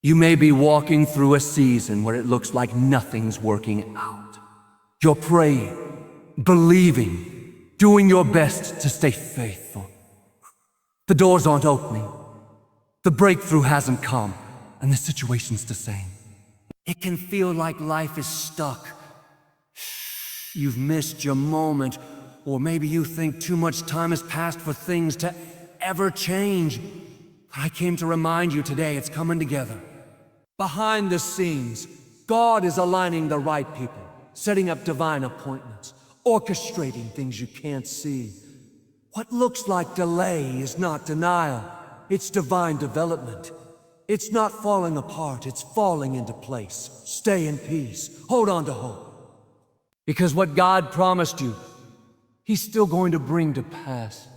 You may be walking through a season where it looks like nothing's working out. You're praying, believing, doing your best to stay faithful. The doors aren't opening. The breakthrough hasn't come, and the situation's the same. It can feel like life is stuck. You've missed your moment, or maybe you think too much time has passed for things to ever change. But I came to remind you today it's coming together. Behind the scenes, God is aligning the right people, setting up divine appointments, orchestrating things you can't see. What looks like delay is not denial, it's divine development. It's not falling apart, it's falling into place. Stay in peace, hold on to hope. Because what God promised you, He's still going to bring to pass.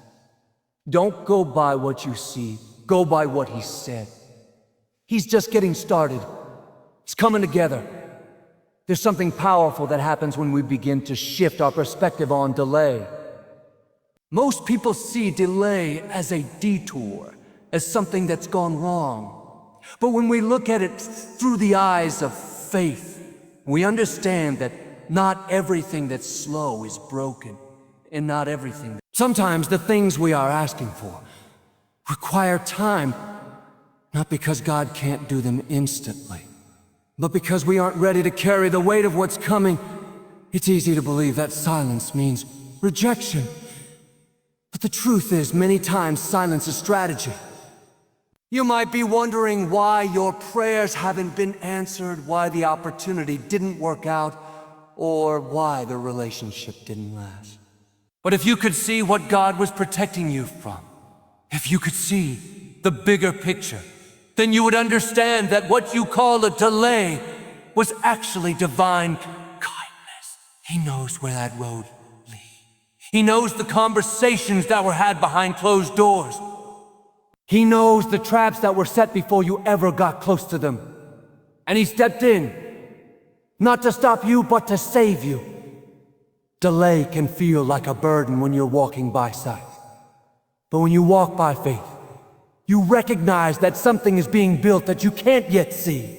Don't go by what you see, go by what He said. He's just getting started. It's coming together. There's something powerful that happens when we begin to shift our perspective on delay. Most people see delay as a detour, as something that's gone wrong. But when we look at it through the eyes of faith, we understand that not everything that's slow is broken, and not everything. Sometimes the things we are asking for require time, not because God can't do them instantly, but because we aren't ready to carry the weight of what's coming. It's easy to believe that silence means rejection. But the truth is, many times silence is strategy. You might be wondering why your prayers haven't been answered, why the opportunity didn't work out, or why the relationship didn't last. But if you could see what God was protecting you from, if you could see the bigger picture, then you would understand that what you call a delay was actually divine kindness. He knows where that road leads. He knows the conversations that were had behind closed doors. He knows the traps that were set before you ever got close to them. And He stepped in, not to stop you, but to save you. Delay can feel like a burden when you're walking by sight. But when you walk by faith, you recognize that something is being built that you can't yet see.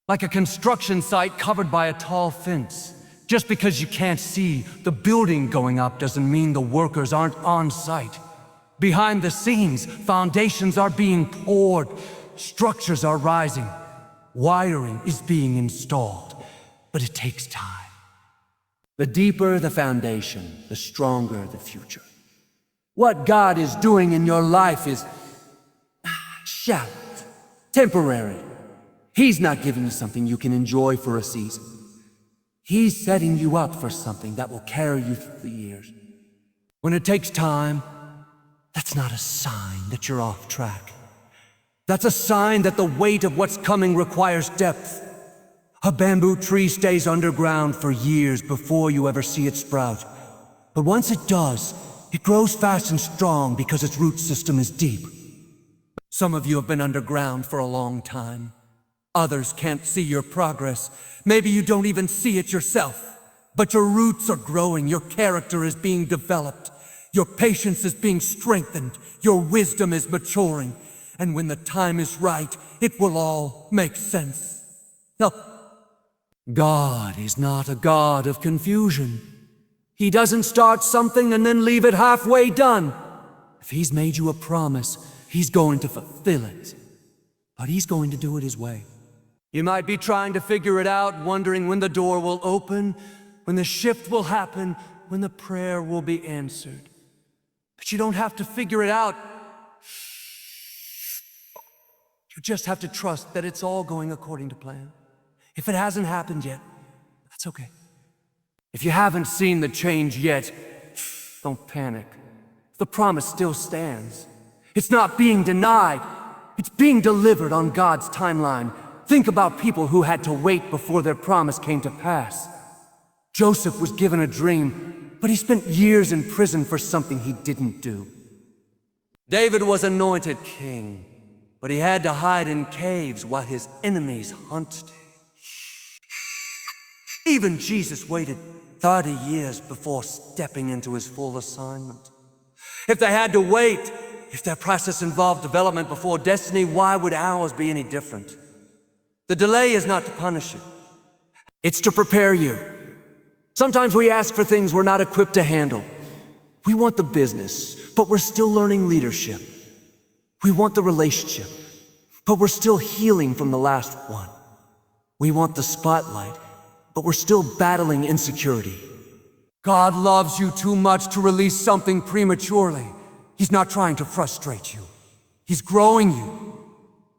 Like a construction site covered by a tall fence. Just because you can't see the building going up doesn't mean the workers aren't on site. Behind the scenes, foundations are being poured, structures are rising, wiring is being installed, but it takes time. The deeper the foundation, the stronger the future. What God is doing in your life is shallow, temporary. He's not giving you something you can enjoy for a season. He's setting you up for something that will carry you through the years. When it takes time, that's not a sign that you're off track. That's a sign that the weight of what's coming requires depth. A bamboo tree stays underground for years before you ever see it sprout. But once it does, it grows fast and strong because its root system is deep. Some of you have been underground for a long time. Others can't see your progress. Maybe you don't even see it yourself. But your roots are growing, your character is being developed, your patience is being strengthened, your wisdom is maturing. And when the time is right, it will all make sense. Now, God is not a God of confusion. He doesn't start something and then leave it halfway done. If He's made you a promise, He's going to fulfill it. But He's going to do it His way. You might be trying to figure it out, wondering when the door will open, when the shift will happen, when the prayer will be answered. But you don't have to figure it out. You just have to trust that it's all going according to plan. If it hasn't happened yet, that's okay. If you haven't seen the change yet, don't panic. The promise still stands. It's not being denied. It's being delivered on God's timeline. Think about people who had to wait before their promise came to pass. Joseph was given a dream, but he spent years in prison for something he didn't do. David was anointed king, but he had to hide in caves while his enemies hunted him. Even Jesus waited 30 years before stepping into His full assignment. If they had to wait, If that process involved development before destiny, why would ours be any different? The delay is not to punish you. It's to prepare you. Sometimes we ask for things we're not equipped to handle. We want the business, but we're still learning leadership. We want the relationship, but we're still healing from the last one. We want the spotlight, but we're still battling insecurity. God loves you too much to release something prematurely. He's not trying to frustrate you. He's growing you.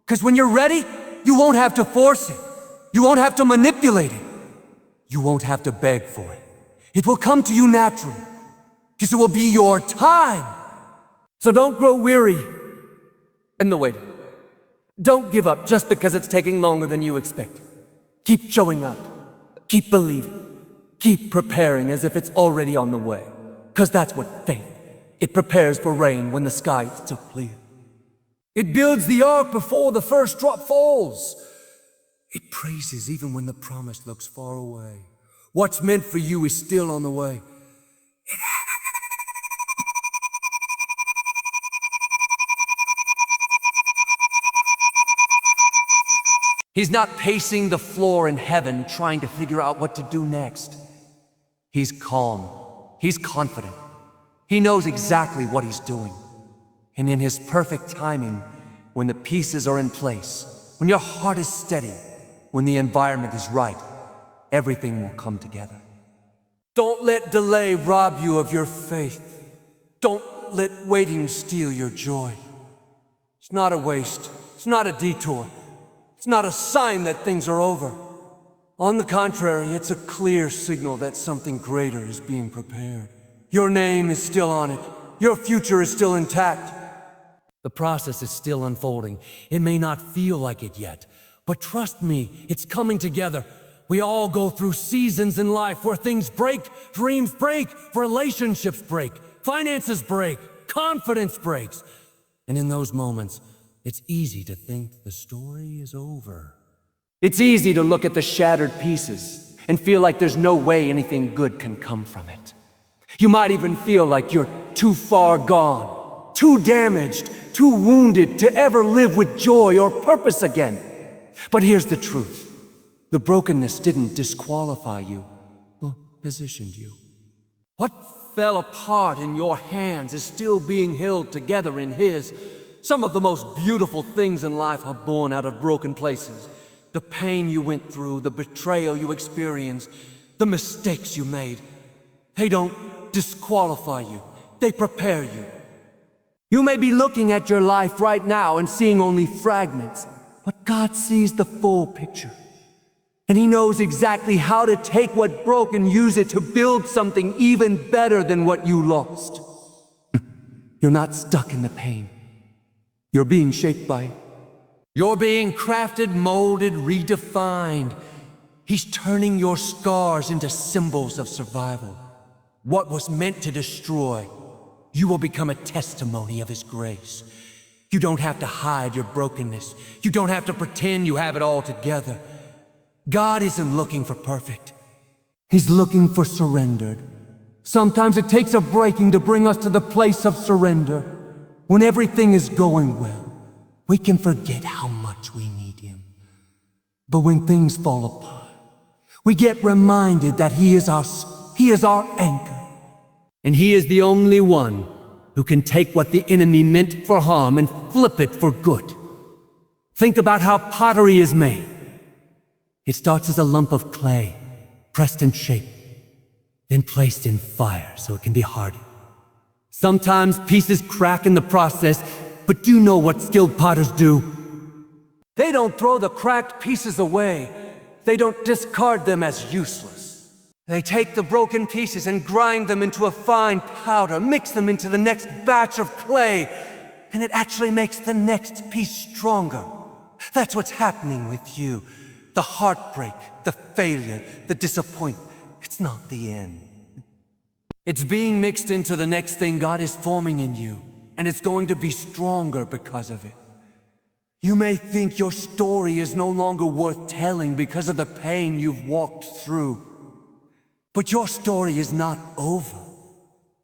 Because when you're ready, you won't have to force it. You won't have to manipulate it. You won't have to beg for it. It will come to you naturally. Because it will be your time. So don't grow weary in the waiting. Don't give up just because it's taking longer than you expected. Keep showing up. Keep believing. Keep preparing as if it's already on the way. Because that's what faith. It prepares for rain when the sky is still clear. It builds the ark before the first drop falls. It praises even when the promise looks far away. What's meant for you is still on the way. He's not pacing the floor in heaven trying to figure out what to do next. He's calm. He's confident. He knows exactly what he's doing. And in his perfect timing, when the pieces are in place, when your heart is steady, when the environment is right, everything will come together. Don't let delay rob you of your faith. Don't let waiting steal your joy. It's not a waste. It's not a detour. It's not a sign that things are over. On the contrary, it's a clear signal that something greater is being prepared. Your name is still on it. Your future is still intact. The process is still unfolding. It may not feel like it yet, but trust me, it's coming together. We all go through seasons in life where things break, dreams break, relationships break, finances break, confidence breaks. And in those moments, it's easy to think the story is over. It's easy to look at the shattered pieces and feel like there's no way anything good can come from it. You might even feel like you're too far gone, too damaged, too wounded to ever live with joy or purpose again. But here's the truth. The brokenness didn't disqualify you, but positioned you. What fell apart in your hands is still being held together in His. Some of the most beautiful things in life are born out of broken places. The pain you went through, the betrayal you experienced, the mistakes you made. They don't disqualify you. They prepare you. You may be looking at your life right now and seeing only fragments, but God sees the full picture. And He knows exactly how to take what broke and use it to build something even better than what you lost. You're not stuck in the pain. You're being shaped by it. You're being crafted, molded, redefined. He's turning your scars into symbols of survival. What was meant to destroy, you will become a testimony of His grace. You don't have to hide your brokenness. You don't have to pretend you have it all together. God isn't looking for perfect. He's looking for surrendered. Sometimes it takes a breaking to bring us to the place of surrender. When everything is going well, we can forget how much we need Him. But when things fall apart, we get reminded that He is our anchor. And He is the only one who can take what the enemy meant for harm and flip it for good. Think about how pottery is made. It starts as a lump of clay, pressed and shaped, then placed in fire so it can be hardened. Sometimes pieces crack in the process, but do you know what skilled potters do? They don't throw the cracked pieces away. They don't discard them as useless. They take the broken pieces and grind them into a fine powder, mix them into the next batch of clay, and it actually makes the next piece stronger. That's what's happening with you. The heartbreak, the failure, the disappointment, it's not the end. It's being mixed into the next thing God is forming in you, and it's going to be stronger because of it. You may think your story is no longer worth telling because of the pain you've walked through. But your story is not over.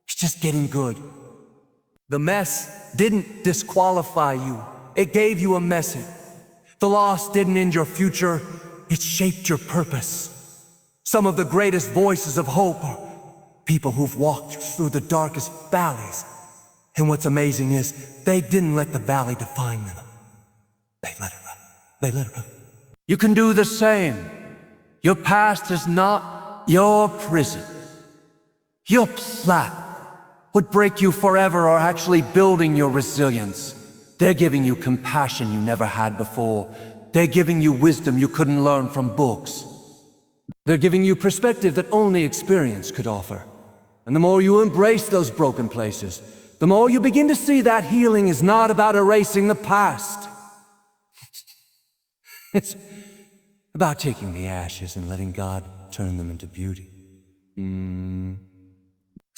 It's just getting good. The mess didn't disqualify you. It gave you a message. The loss didn't end your future. It shaped your purpose. Some of the greatest voices of hope are people who've walked through the darkest valleys. And what's amazing is they didn't let the valley define them. They let it run. They let it run. You can do the same. Your past is not your prison. Your plat would break you forever are actually building your resilience. They're giving you compassion you never had before. They're giving you wisdom you couldn't learn from books. They're giving you perspective that only experience could offer. And the more you embrace those broken places, the more you begin to see that healing is not about erasing the past. It's about taking the ashes and letting God turn them into beauty.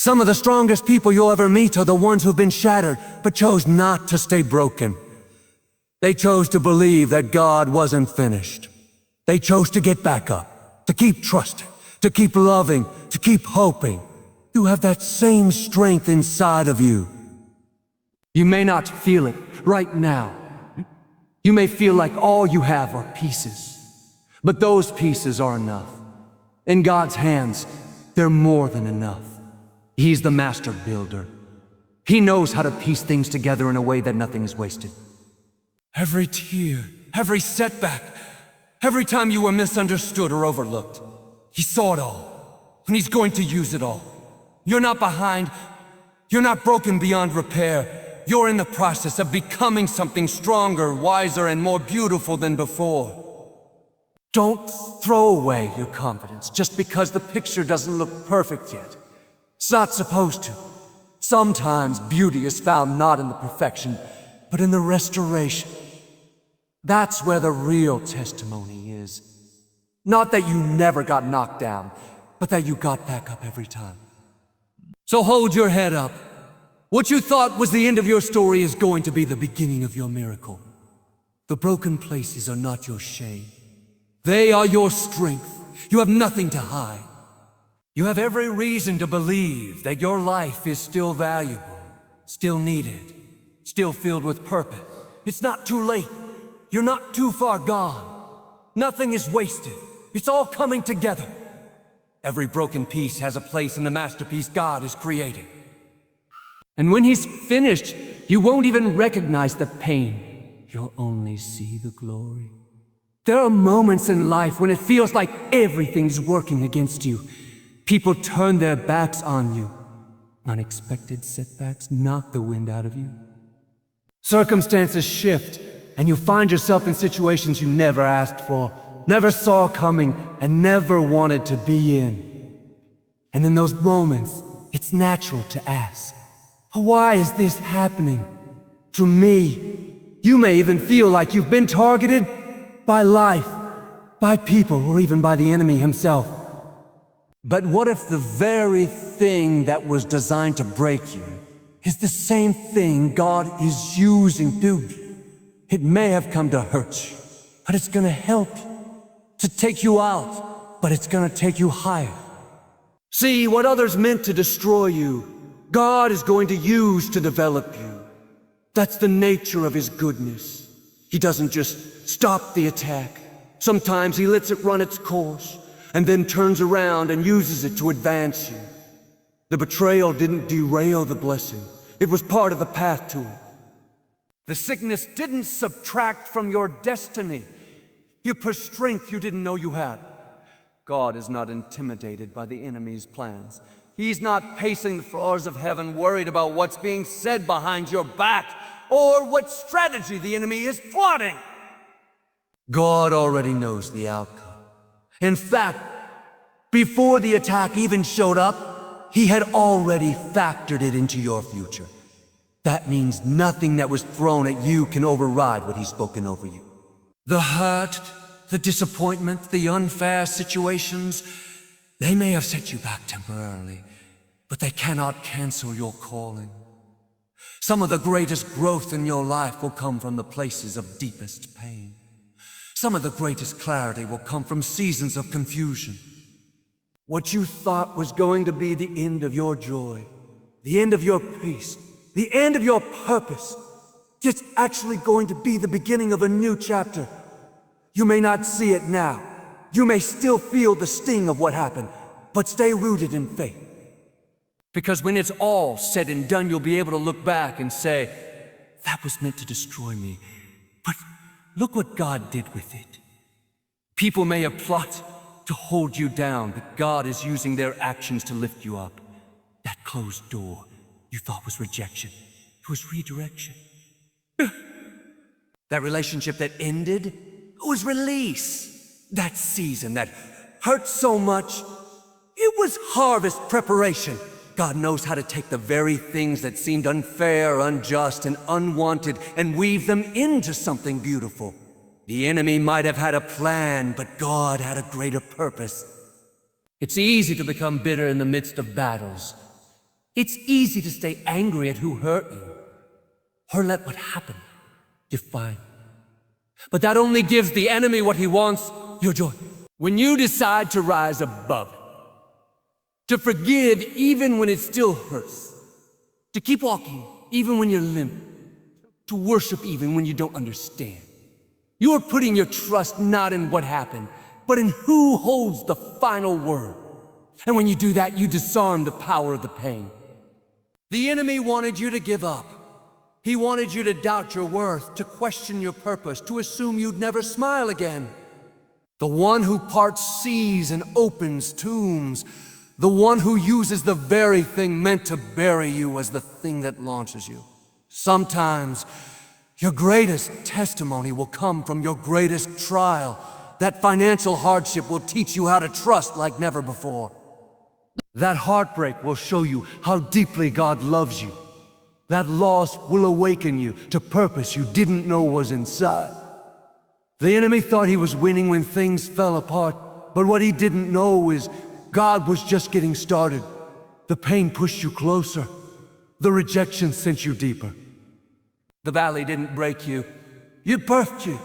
Some of the strongest people you'll ever meet are the ones who've been shattered, but chose not to stay broken. They chose to believe that God wasn't finished. They chose to get back up, to keep trusting, to keep loving, to keep hoping. You have that same strength inside of you. You may not feel it right now. You may feel like all you have are pieces, but those pieces are enough. In God's hands, they're more than enough. He's the master builder. He knows how to piece things together in a way that nothing is wasted. Every tear, every setback, every time you were misunderstood or overlooked, He saw it all, and He's going to use it all. You're not behind. You're not broken beyond repair. You're in the process of becoming something stronger, wiser, and more beautiful than before. Don't throw away your confidence just because the picture doesn't look perfect yet. It's not supposed to. Sometimes beauty is found not in the perfection, but in the restoration. That's where the real testimony is. Not that you never got knocked down, but that you got back up every time. So hold your head up. What you thought was the end of your story is going to be the beginning of your miracle. The broken places are not your shame. They are your strength. You have nothing to hide. You have every reason to believe that your life is still valuable, still needed, still filled with purpose. It's not too late. You're not too far gone. Nothing is wasted. It's all coming together. Every broken piece has a place in the masterpiece God has created. And when He's finished, you won't even recognize the pain. You'll only see the glory. There are moments in life when it feels like everything's working against you. People turn their backs on you. Unexpected setbacks knock the wind out of you. Circumstances shift, and you find yourself in situations you never asked for, never saw coming, and never wanted to be in. And in those moments, it's natural to ask, why is this happening to me? You may even feel like you've been targeted by life, by people, or even by the enemy himself. But what if the very thing that was designed to break you is the same thing God is using to? It may have come to hurt you, but it's gonna help you, to take you out, but it's gonna take you higher. See, what others meant to destroy you, God is going to use to develop you. That's the nature of His goodness. He doesn't just stop the attack. Sometimes He lets it run its course, and then turns around and uses it to advance you. The betrayal didn't derail the blessing. It was part of the path to it. The sickness didn't subtract from your destiny. You pushed strength you didn't know you had. God is not intimidated by the enemy's plans. He's not pacing the floors of heaven worried about what's being said behind your back or what strategy the enemy is plotting. God already knows the outcome. In fact, before the attack even showed up, He had already factored it into your future. That means nothing that was thrown at you can override what He's spoken over you. The hurt, the disappointment, the unfair situations, they may have set you back temporarily, but they cannot cancel your calling. Some of the greatest growth in your life will come from the places of deepest pain. Some of the greatest clarity will come from seasons of confusion. What you thought was going to be the end of your joy, the end of your peace, The end of your purpose. It's actually going to be the beginning of a new chapter. You may not see it now. You may still feel the sting of what happened, but stay rooted in faith. Because when it's all said and done, you'll be able to look back and say, that was meant to destroy me, but look what God did with it. People may have plotted to hold you down, but God is using their actions to lift you up. That closed door you thought was rejection, it was redirection. That relationship that ended, it was release. That season that hurt so much, it was harvest preparation. God knows how to take the very things that seemed unfair, unjust, and unwanted and weave them into something beautiful. The enemy might have had a plan, but God had a greater purpose. It's easy to become bitter in the midst of battles. It's easy to stay angry at who hurt you, or let what happened define you. But that only gives the enemy what he wants, your joy. When you decide to rise above it, to forgive even when it still hurts, to keep walking even when you're limp, to worship even when you don't understand, you are putting your trust not in what happened, but in who holds the final word. And when you do that, you disarm the power of the pain. The enemy wanted you to give up. He wanted you to doubt your worth, to question your purpose, to assume you'd never smile again. The one who parts seas and opens tombs, the one who uses the very thing meant to bury you as the thing that launches you. Sometimes, your greatest testimony will come from your greatest trial. That financial hardship will teach you how to trust like never before. That heartbreak will show you how deeply God loves you. That loss will awaken you to purpose you didn't know was inside. The enemy thought he was winning when things fell apart, but what he didn't know is God was just getting started. The pain pushed you closer. The rejection sent you deeper. The valley didn't break you. It birthed you.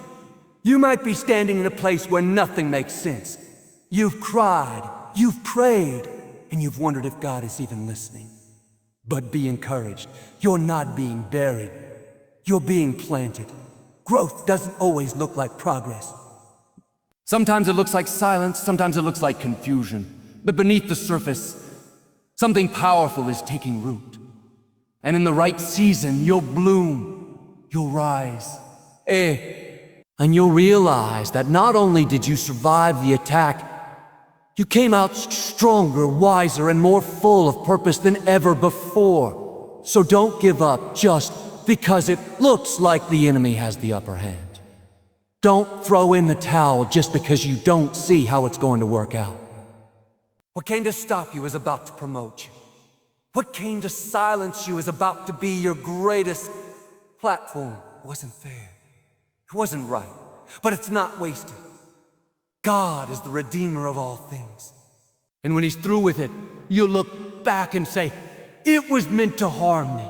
You might be standing in a place where nothing makes sense. You've cried, you've prayed, and you've wondered if God is even listening. But be encouraged. You're not being buried. You're being planted. Growth doesn't always look like progress. Sometimes it looks like silence, sometimes it looks like confusion. But beneath the surface, something powerful is taking root. And in the right season, you'll bloom, you'll rise. And you'll realize that not only did you survive the attack, you came out stronger, wiser, and more full of purpose than ever before. So don't give up just because it looks like the enemy has the upper hand. Don't throw in the towel just because you don't see how it's going to work out. What came to stop you is about to promote you. What came to silence you is about to be your greatest platform. It wasn't fair. It wasn't right. But it's not wasted. God is the Redeemer of all things. And when He's through with it, you'll look back and say, it was meant to harm me.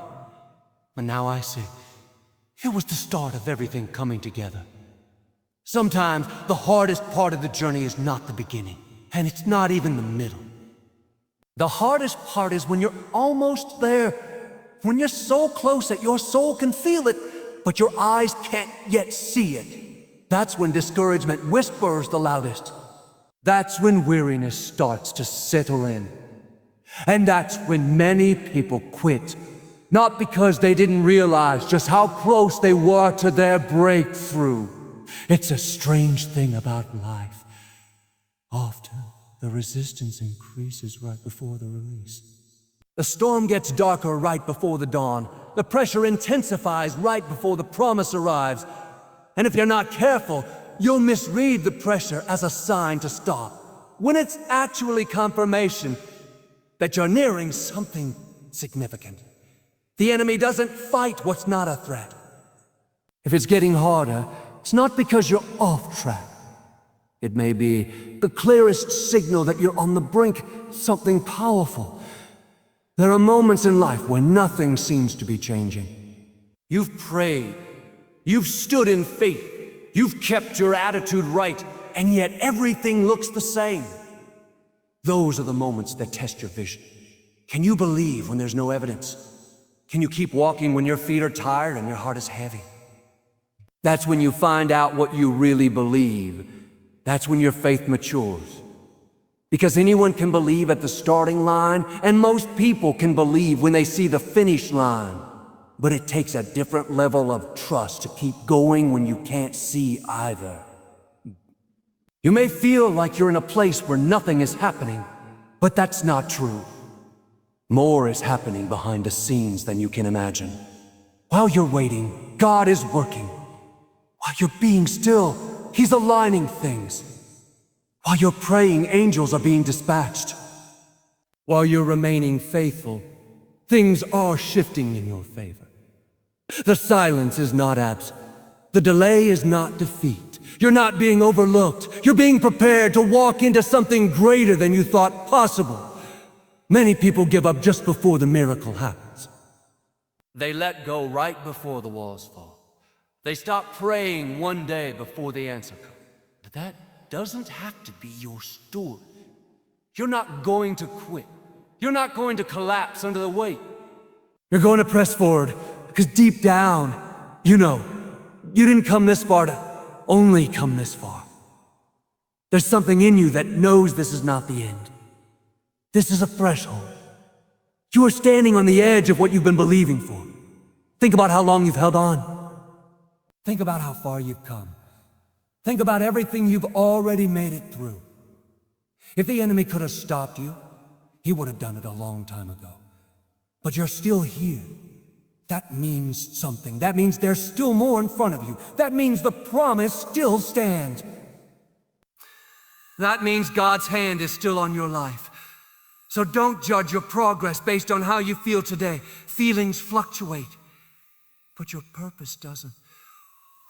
But now I see, it was the start of everything coming together. Sometimes the hardest part of the journey is not the beginning, and it's not even the middle. The hardest part is when you're almost there, when you're so close that your soul can feel it, but your eyes can't yet see it. That's when discouragement whispers the loudest. That's when weariness starts to settle in. And that's when many people quit, not because they didn't realize just how close they were to their breakthrough. It's a strange thing about life. Often, the resistance increases right before the release. The storm gets darker right before the dawn. The pressure intensifies right before the promise arrives. And if you're not careful, you'll misread the pressure as a sign to stop, when it's actually confirmation that you're nearing something significant. The enemy doesn't fight what's not a threat. If it's getting harder, it's not because you're off track. It may be the clearest signal that you're on the brink of something powerful. There are moments in life when nothing seems to be changing. You've prayed. You've stood in faith. You've kept your attitude right, and yet everything looks the same. Those are the moments that test your vision. Can you believe when there's no evidence? Can you keep walking when your feet are tired and your heart is heavy? That's when you find out what you really believe. That's when your faith matures. Because anyone can believe at the starting line, and most people can believe when they see the finish line. But it takes a different level of trust to keep going when you can't see either. You may feel like you're in a place where nothing is happening, but that's not true. More is happening behind the scenes than you can imagine. While you're waiting, God is working. While you're being still, He's aligning things. While you're praying, angels are being dispatched. While you're remaining faithful, things are shifting in your favor. The silence is not absent. The delay is not defeat. You're not being overlooked. You're being prepared to walk into something greater than you thought possible. Many people give up just before the miracle happens. They let go right before the walls fall. They stop praying one day before the answer comes. But that doesn't have to be your story. You're not going to quit. You're not going to collapse under the weight. You're going to press forward, because deep down, you know, you didn't come this far to only come this far. There's something in you that knows this is not the end. This is a threshold. You are standing on the edge of what you've been believing for. Think about how long you've held on. Think about how far you've come. Think about everything you've already made it through. If the enemy could have stopped you, he would have done it a long time ago. But you're still here. That means something. That means there's still more in front of you. That means the promise still stands. That means God's hand is still on your life. So don't judge your progress based on how you feel today. Feelings fluctuate, but your purpose doesn't.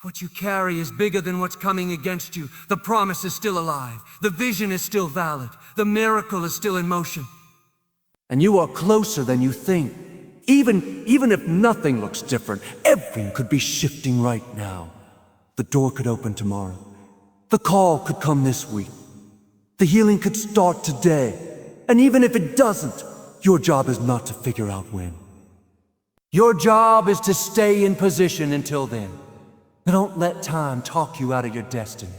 What you carry is bigger than what's coming against you. The promise is still alive. The vision is still valid. The miracle is still in motion. And you are closer than you think. Even if nothing looks different, everything could be shifting right now. The door could open tomorrow. The call could come this week. The healing could start today. And even if it doesn't, your job is not to figure out when. Your job is to stay in position until then. Don't let time talk you out of your destiny.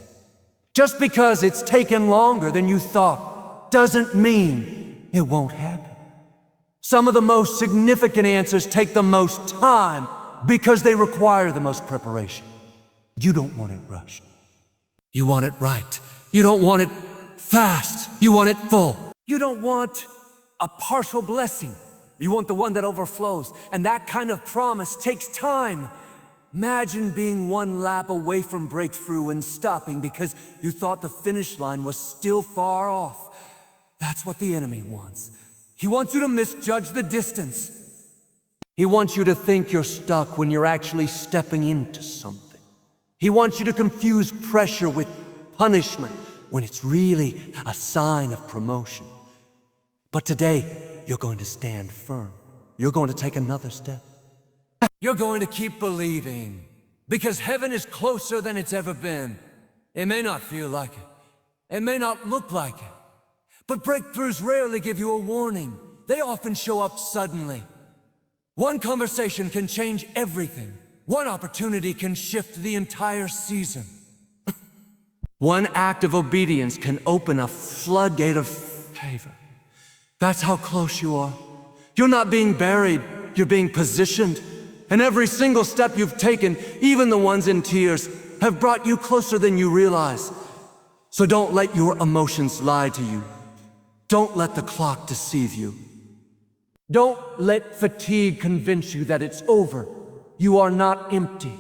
Just because it's taken longer than you thought doesn't mean it won't happen. Some of the most significant answers take the most time because they require the most preparation. You don't want it rushed. You want it right. You don't want it fast. You want it full. You don't want a partial blessing. You want the one that overflows. And that kind of promise takes time. Imagine being one lap away from breakthrough and stopping because you thought the finish line was still far off. That's what the enemy wants. He wants you to misjudge the distance. He wants you to think you're stuck when you're actually stepping into something. He wants you to confuse pressure with punishment when it's really a sign of promotion. But today, you're going to stand firm. You're going to take another step. You're going to keep believing, because heaven is closer than it's ever been. It may not feel like it. It may not look like it. But breakthroughs rarely give you a warning. They often show up suddenly. One conversation can change everything. One opportunity can shift the entire season. One act of obedience can open a floodgate of favor. That's how close you are. You're not being buried, you're being positioned. And every single step you've taken, even the ones in tears, have brought you closer than you realize. So don't let your emotions lie to you. Don't let the clock deceive you. Don't let fatigue convince you that it's over. You are not empty.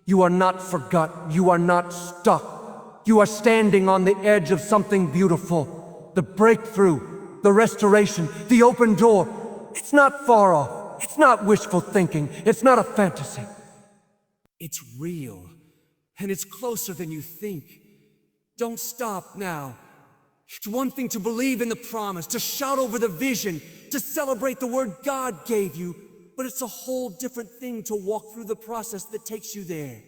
You are not forgotten. You are not stuck. You are standing on the edge of something beautiful. The breakthrough, the restoration, the open door. It's not far off. It's not wishful thinking. It's not a fantasy. It's real, and it's closer than you think. Don't stop now. It's one thing to believe in the promise, to shout over the vision, to celebrate the word God gave you, but it's a whole different thing to walk through the process that takes you there.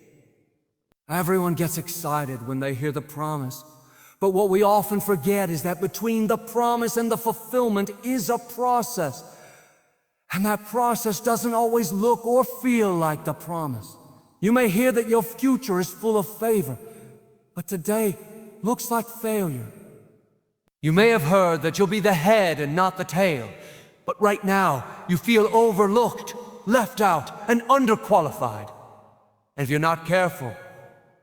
Everyone gets excited when they hear the promise, but what we often forget is that between the promise and the fulfillment is a process. And that process doesn't always look or feel like the promise. You may hear that your future is full of favor, but today looks like failure. You may have heard that you'll be the head and not the tail, but right now you feel overlooked, left out, and underqualified. And if you're not careful,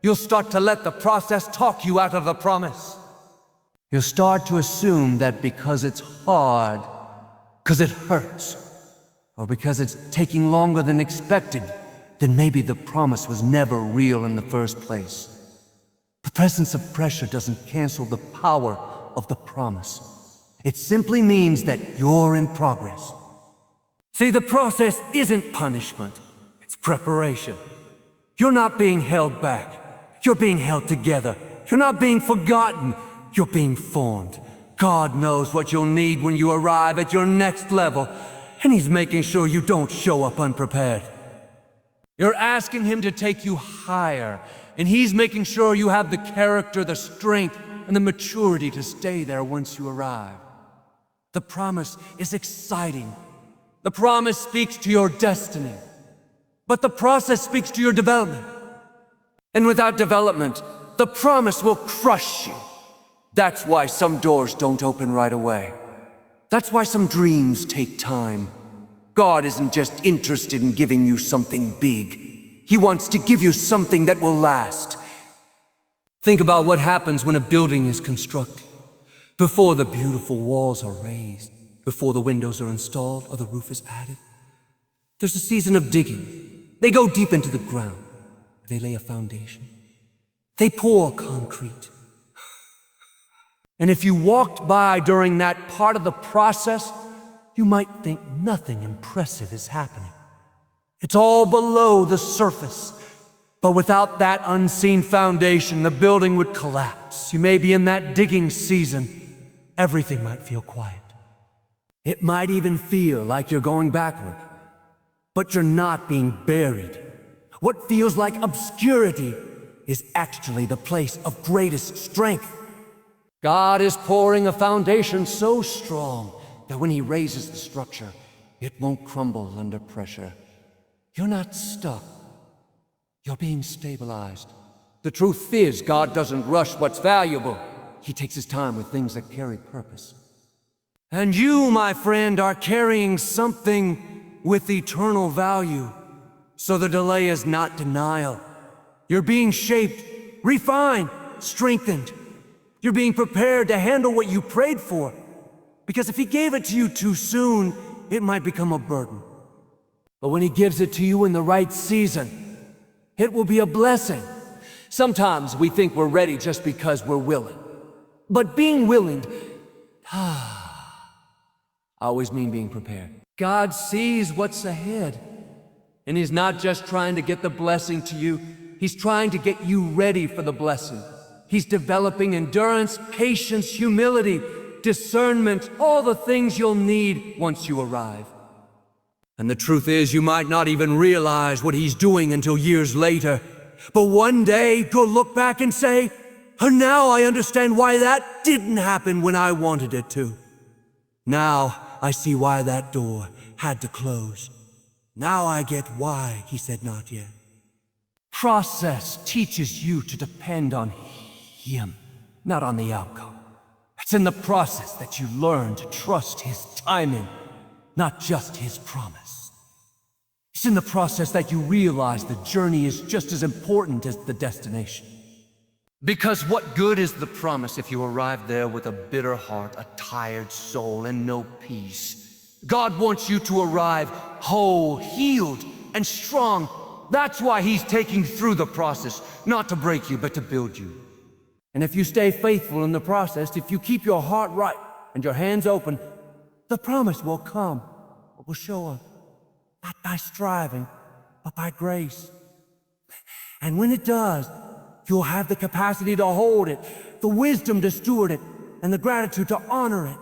you'll start to let the process talk you out of the promise. You'll start to assume that because it's hard, because it hurts, or because it's taking longer than expected, then maybe the promise was never real in the first place. The presence of pressure doesn't cancel the power of the promise. It simply means that you're in progress. See, the process isn't punishment, it's preparation. You're not being held back, you're being held together. You're not being forgotten, you're being formed. God knows what you'll need when you arrive at your next level, and He's making sure you don't show up unprepared. You're asking Him to take you higher, and He's making sure you have the character, the strength, and the maturity to stay there once you arrive. The promise is exciting. The promise speaks to your destiny. But the process speaks to your development. And without development, the promise will crush you. That's why some doors don't open right away. That's why some dreams take time. God isn't just interested in giving you something big. He wants to give you something that will last. Think about what happens when a building is constructed. Before the beautiful walls are raised, before the windows are installed or the roof is added, there's a season of digging. They go deep into the ground. They lay a foundation. They pour concrete. And if you walked by during that part of the process, you might think nothing impressive is happening. It's all below the surface. But without that unseen foundation, the building would collapse. You may be in that digging season. Everything might feel quiet. It might even feel like you're going backward. But you're not being buried. What feels like obscurity is actually the place of greatest strength. God is pouring a foundation so strong that when He raises the structure, it won't crumble under pressure. You're not stuck. You're being stabilized. The truth is, God doesn't rush what's valuable. He takes His time with things that carry purpose. And you, my friend, are carrying something with eternal value. So the delay is not denial. You're being shaped, refined, strengthened. You're being prepared to handle what you prayed for. Because if He gave it to you too soon, it might become a burden. But when He gives it to you in the right season, it will be a blessing. Sometimes we think we're ready just because we're willing. But being willing, I always mean being prepared. God sees what's ahead. And He's not just trying to get the blessing to you, He's trying to get you ready for the blessing. He's developing endurance, patience, humility, discernment, all the things you'll need once you arrive. And the truth is, you might not even realize what He's doing until years later. But one day, you'll look back and say, "Oh, now I understand why that didn't happen when I wanted it to. Now I see why that door had to close. Now I get why He said not yet." Process teaches you to depend on Him, not on the outcome. It's in the process that you learn to trust His timing, not just His promise. It's in the process that you realize the journey is just as important as the destination. Because what good is the promise if you arrive there with a bitter heart, a tired soul, and no peace? God wants you to arrive whole, healed, and strong. That's why He's taking you through the process, not to break you, but to build you. And if you stay faithful in the process, if you keep your heart right and your hands open, the promise will come. It will show up, not by striving, but by grace. And when it does, you'll have the capacity to hold it, the wisdom to steward it, and the gratitude to honor it.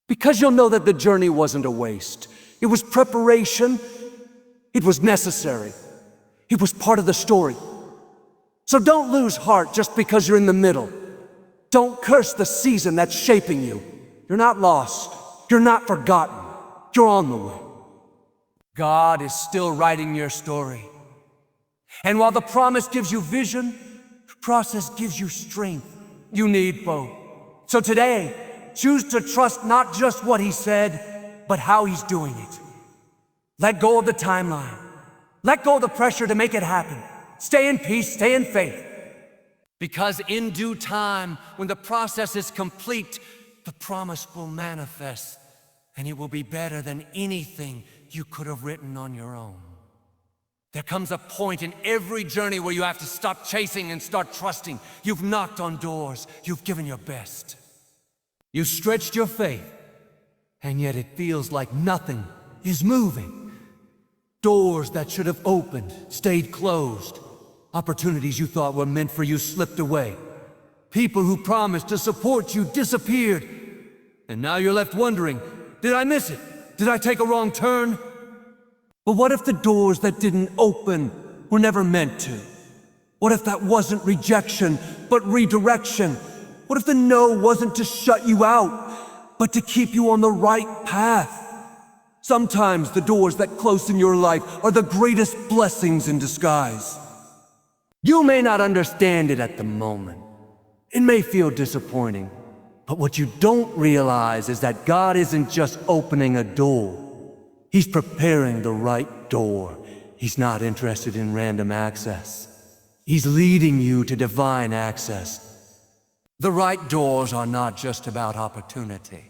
Because you'll know that the journey wasn't a waste. It was preparation. It was necessary. It was part of the story. So don't lose heart just because you're in the middle. Don't curse the season that's shaping you. You're not lost. You're not forgotten. You're on the way. God is still writing your story. And while the promise gives you vision, the process gives you strength. You need both. So today, choose to trust not just what he said, but how he's doing it. Let go of the timeline. Let go of the pressure to make it happen. Stay in peace, stay in faith. Because in due time, when the process is complete, the promise will manifest, and it will be better than anything you could have written on your own. There comes a point in every journey where you have to stop chasing and start trusting. You've knocked on doors, you've given your best. You've stretched your faith, and yet it feels like nothing is moving. Doors that should have opened stayed closed. Opportunities you thought were meant for you slipped away. People who promised to support you disappeared. And now you're left wondering, did I miss it? Did I take a wrong turn? But what if the doors that didn't open were never meant to? What if that wasn't rejection, but redirection? What if the no wasn't to shut you out, but to keep you on the right path? Sometimes the doors that close in your life are the greatest blessings in disguise. You may not understand it at the moment. It may feel disappointing, but what you don't realize is that God isn't just opening a door. He's preparing the right door. He's not interested in random access. He's leading you to divine access. The right doors are not just about opportunity.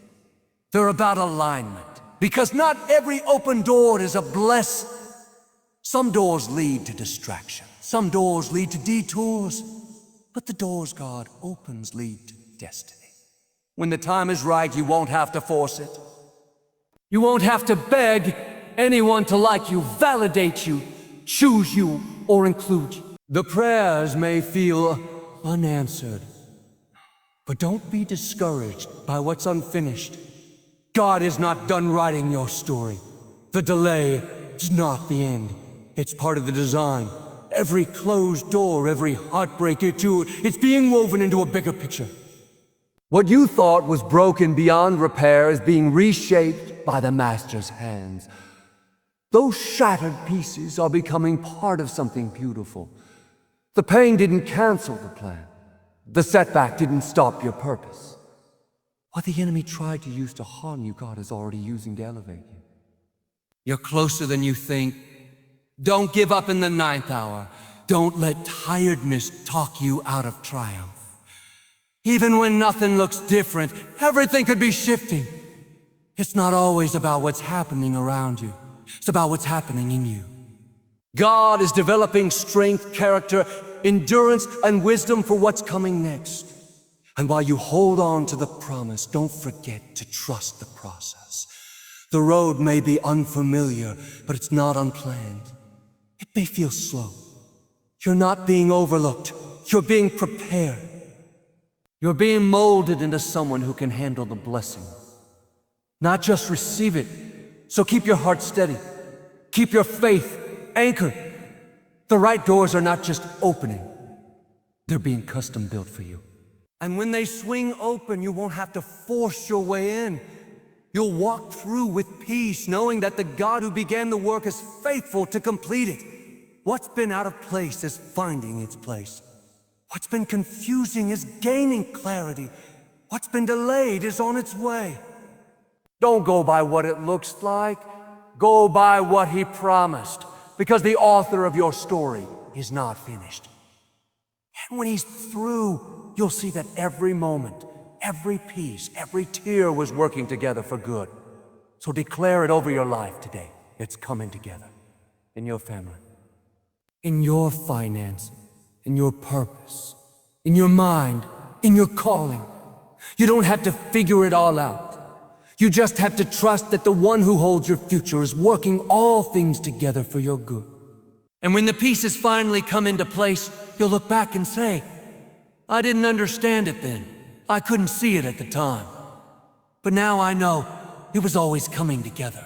They're about alignment. Because not every open door is a blessing. Some doors lead to distraction. Some doors lead to detours. But the doors God opens lead to destiny. When the time is right, you won't have to force it. You won't have to beg anyone to like you, validate you, choose you, or include you. The prayers may feel unanswered, but don't be discouraged by what's unfinished. God is not done writing your story. The delay is not the end. It's part of the design. Every closed door, every heartbreak it's being woven into a bigger picture. What you thought was broken beyond repair is being reshaped by the Master's hands. Those shattered pieces are becoming part of something beautiful. The pain didn't cancel the plan. The setback didn't stop your purpose. What the enemy tried to use to harm you, God is already using to elevate you. You're closer than you think. Don't give up in the 9th hour. Don't let tiredness talk you out of triumph. Even when nothing looks different, everything could be shifting. It's not always about what's happening around you. It's about what's happening in you. God is developing strength, character, endurance, and wisdom for what's coming next. And while you hold on to the promise, don't forget to trust the process. The road may be unfamiliar, but it's not unplanned. It may feel slow. You're not being overlooked. You're being prepared. You're being molded into someone who can handle the blessing, not just receive it. So keep your heart steady. Keep your faith anchored. The right doors are not just opening. They're being custom built for you. And when they swing open, you won't have to force your way in. You'll walk through with peace, knowing that the God who began the work is faithful to complete it. What's been out of place is finding its place. What's been confusing is gaining clarity. What's been delayed is on its way. Don't go by what it looks like. Go by what he promised, because the author of your story is not finished. And when he's through, you'll see that every moment, every piece, every tear was working together for good. So declare it over your life today. It's coming together. In your family, in your finances, in your purpose, in your mind, in your calling. You don't have to figure it all out. You just have to trust that the one who holds your future is working all things together for your good. And when the pieces finally come into place, you'll look back and say, I didn't understand it then. I couldn't see it at the time. But now I know it was always coming together.